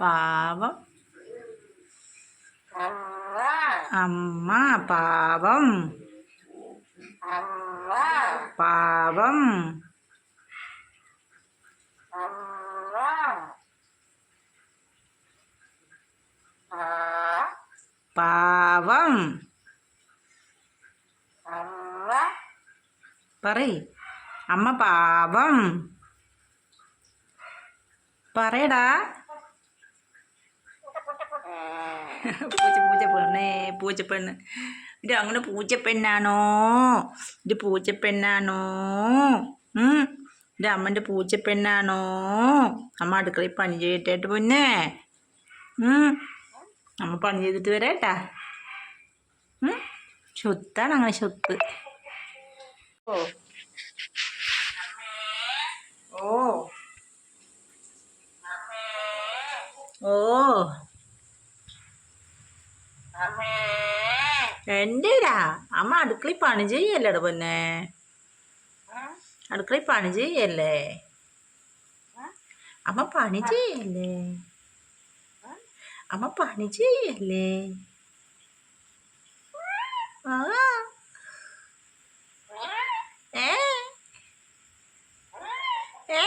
പാവം. അമ്മ പാവം. പാവം. പാവം. പറയ്. അമ്മ പാവം. പറയടാ. പൂച്ചപ്പെണ്ണേ, പൂച്ചപ്പെണ്ണ്. ഇത് അങ്ങനെ പൂച്ചപ്പെണ്ണാണോ? ഇത് പൂച്ചപ്പെണ്ണാണോ? ഇത് അമ്മൻ്റെ പൂച്ചപ്പെണ്ണാണോ? അമ്മ അടുക്കളയിൽ പണി ചെയ്യട്ടേട്ട് പൊന്നേ. അമ്മ പണി ചെയ്തിട്ട് വരാട്ടാ. ശുദ്ധാണ് അങ്ങനെ ശുദ്ധ്. ഓ ഓ എന്റെടാ അമ്മ അടുക്കളയിൽ പണി ചെയ്യല്ലേടാ പൊന്നെ. അടുക്കളയിൽ പണി ചെയ്യല്ലേ അമ്മ. പണി ചെയ്യല്ലേ അമ്മ. പണി ചെയ്യല്ലേ. ആ ഏ ഏ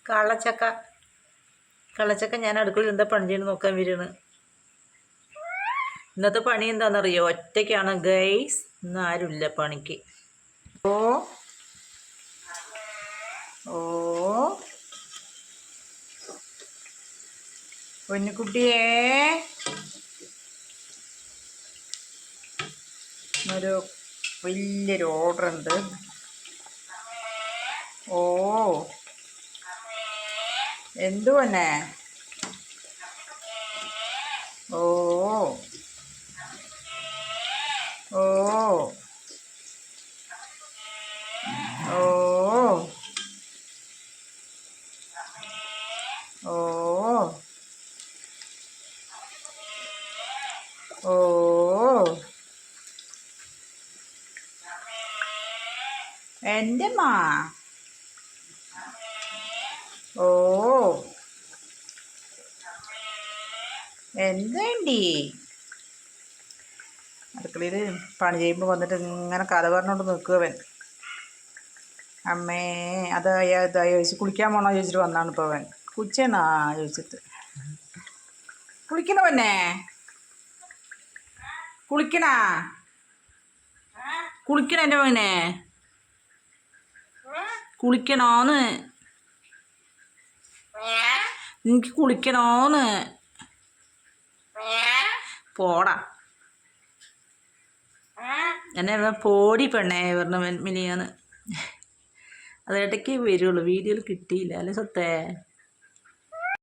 കള്ളച്ചക്ക. കള്ളച്ചക്ക ഞാൻ അടുക്കളയിൽ എന്താ പണി ചെയ്യുന്നത് നോക്കാൻ വരുന്നു. ഇന്നത്തെ പണി എന്താണെന്നറിയോ? ഒറ്റയ്ക്കാണ് ഗൈസ്. ഇന്ന് ആരുമില്ല പണിക്ക്. ഓ ഓ പൊന്നുകുട്ടിയേ, ഒരു വലിയൊരു ഓർഡർ ഉണ്ട്. ഓ എന്തു തന്നെ? ഓ ഓ ഓ ഓ ഓ എൻ്റെ മാ. ഓ എന്തേണ്ടി? അടുക്കളയിൽ പണി ചെയ്യുമ്പോൾ വന്നിട്ട് ഇങ്ങനെ കഥ പറഞ്ഞുകൊണ്ട് നിൽക്കുവൻ. അമ്മേ അതാ ചോദിച്ചു കുളിക്കാൻ പോണോ ചോദിച്ചിട്ട് വന്നാണ് ഇപ്പോൾ അവൻ. കുളിച്ചേന്നാ ചോദിച്ചിട്ട്. കുളിക്കണവന്നെ? കുളിക്കണാ? കുളിക്കണ എൻ്റെ മോനെ? കുളിക്കണോന്ന്? എനിക്ക് കുളിക്കണോന്ന്? പോടാ. എന്നെ പോടി പെണ്ണേ പറഞ്ഞ മിനിയാന്ന്. അത് ഇടയ്ക്ക് വരുള്ളൂ, വീഡിയോയിൽ കിട്ടിയില്ല അല്ലേ സത്തേ?